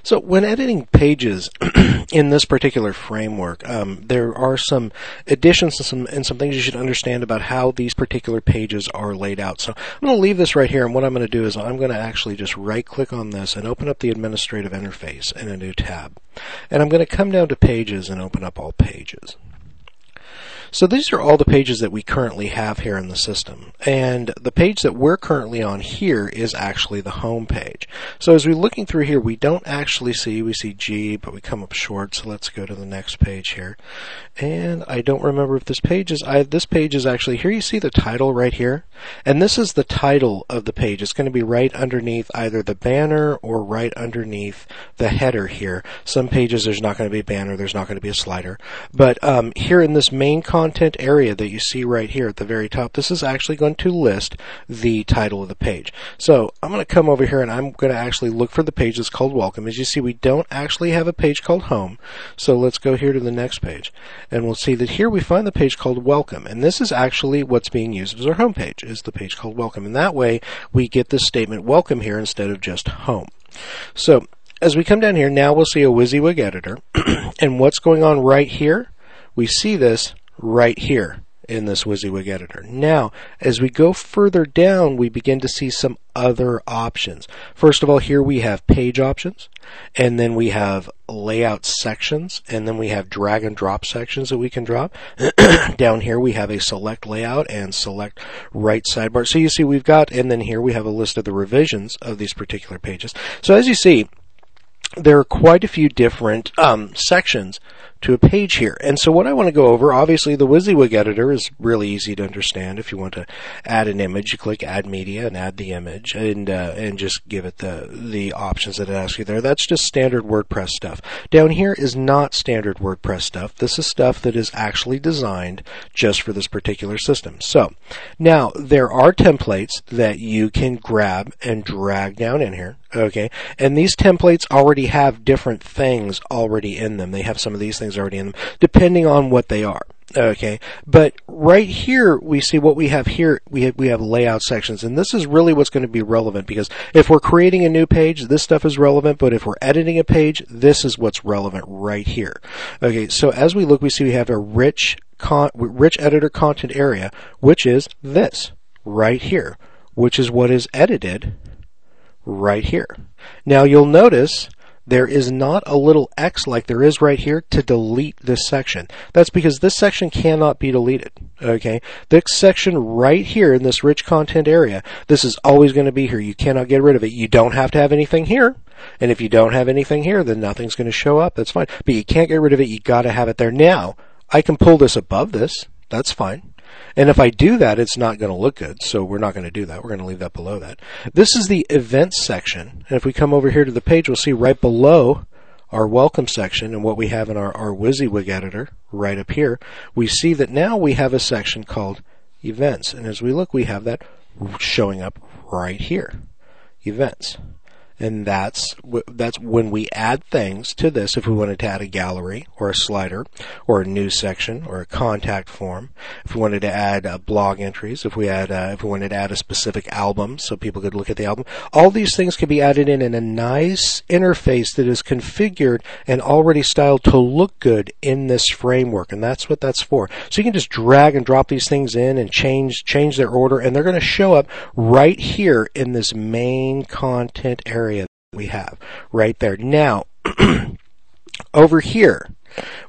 So when editing pages in this particular framework, there are some additions and some things you should understand about how these particular pages are laid out. So I'm going to leave this right here, and what I'm going to do is I'm going to actually just right-click on this and open up the administrative interface in a new tab. And I'm going to come down to Pages and open up All Pages. So these are all the pages that we currently have here in the system. And the page that we're currently on here is actually the home page. So as we're looking through here, we don't actually see, we see G, but we come up short, so let's go to the next page here. And I don't remember if this page is, this page is actually, here you see the title right here. And this is the title of the page. It's going to be right underneath either the banner or right underneath the header here. Some pages there's not going to be a banner, there's not going to be a slider. But here in this main content area that you see right here at the very top, this is actually going to list the title of the page. So I'm going to come over here and I'm going to actually look for the page that's called Welcome. As you see, we don't actually have a page called Home. So let's go here to the next page. And we'll see that here we find the page called Welcome. And this is actually what's being used as our home page, is the page called Welcome. And that way we get this statement Welcome here instead of just Home. So as we come down here, now we'll see a WYSIWYG editor. And what's going on right here? We see this right here in this WYSIWYG editor. Now, as we go further down, we begin to see some other options. First of all, here we have page options, and then we have layout sections, and then we have drag and drop sections that we can drop. Down here we have a select layout and select right sidebar. So you see we've got, and then here we have a list of the revisions of these particular pages. So as you see, there are quite a few different sections to a page here. And so what I want to go over, obviously the WYSIWYG editor is really easy to understand. If you want to add an image, you click Add Media and add the image and just give it the options that it asks you there. That's just standard WordPress stuff. Down here is not standard WordPress stuff. This is stuff that is actually designed just for this particular system. So now there are templates that you can grab and drag down in here. Okay, and these templates already have different things already in them. They have some of these things already in them, depending on what they are. Okay, but right here we see what we have here. We have layout sections, and this is really what's going to be relevant, because if we're creating a new page, this stuff is relevant, but if we're editing a page, this is what's relevant right here. Okay, so as we look, we see we have a rich editor content area, which is this right here, which is what is edited right here. Now you'll notice there is not a little X like there is right here to delete this section. That's because this section cannot be deleted. Okay, this section right here in this rich content area, this is always going to be here. You cannot get rid of it. You don't have to have anything here, and if you don't have anything here, then nothing's going to show up. That's fine, but you can't get rid of it. You got to have it there. Now I can pull this above this. That's fine. And if I do that, it's not going to look good, so we're not going to do that. We're going to leave that below that. This is the events section, and if we come over here to the page, we'll see right below our welcome section and what we have in our WYSIWYG editor right up here, we see that now we have a section called events. And as we look, we have that showing up right here, events. And that's when we add things to this. If we wanted to add a gallery or a slider or a news section or a contact form, if we wanted to add blog entries, if we wanted to add a specific album so people could look at the album, all these things can be added in a nice interface that is configured and already styled to look good in this framework, and that's what that's for. So you can just drag and drop these things in and change their order, and they're going to show up right here in this main content area we have right there. Now over here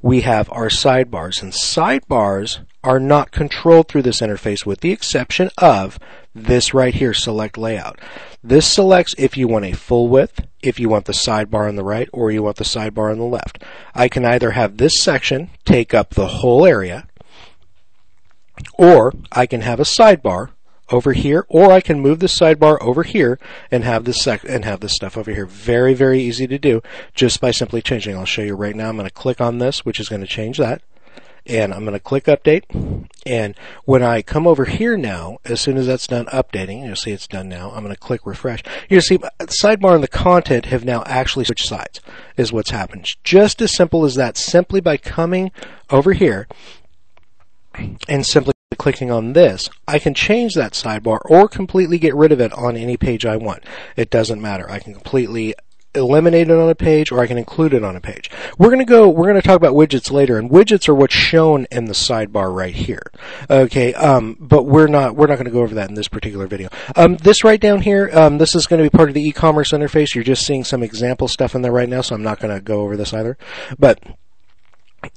we have our sidebars, and sidebars are not controlled through this interface with the exception of this right here, select layout. This selects if you want a full width, if you want the sidebar on the right, or you want the sidebar on the left. I can either have this section take up the whole area, or I can have a sidebar over here, or I can move the sidebar over here and have this stuff over here. Very, very easy to do just by simply changing. I'll show you right now. I'm going to click on this, which is going to change that, and I'm going to click update. And when I come over here now, as soon as that's done updating, you'll see it's done now. I'm going to click refresh. You'll see the sidebar and the content have now actually switched sides, is what's happened. Just as simple as that, simply by coming over here and simply clicking on this, I can change that sidebar or completely get rid of it on any page I want. It doesn't matter. I can completely eliminate it on a page, or I can include it on a page. We're going to talk about widgets later, and widgets are what's shown in the sidebar right here. Okay, but we're not going to go over that in this particular video. This right down here, this is going to be part of the e-commerce interface. You're just seeing some example stuff in there right now, so I'm not going to go over this either. But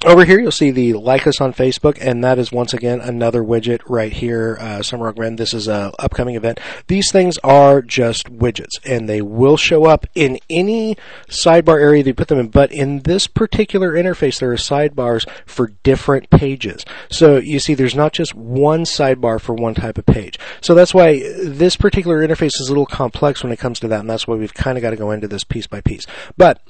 over here, you'll see the like us on Facebook, and that is once again another widget right here. Summer Rock Ren. This is a upcoming event. These things are just widgets, and they will show up in any sidebar area that you put them in. But in this particular interface, there are sidebars for different pages. So you see, there's not just one sidebar for one type of page. So that's why this particular interface is a little complex when it comes to that, and that's why we've kind of got to go into this piece by piece. But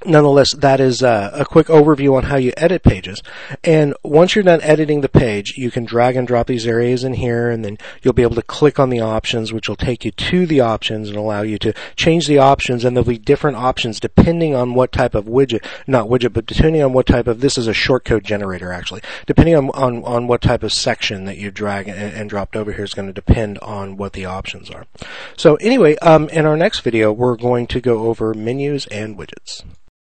nonetheless, that is a quick overview on how you edit pages. And once you're done editing the page, you can drag and drop these areas in here, and then you'll be able to click on the options, which will take you to the options and allow you to change the options. And there'll be different options depending on what type of widget, not widget, but depending on what type of, this is a shortcode generator actually, depending on what type of section that you drag and dropped over here is going to depend on what the options are. So anyway, in our next video, we're going to go over menus and widgets.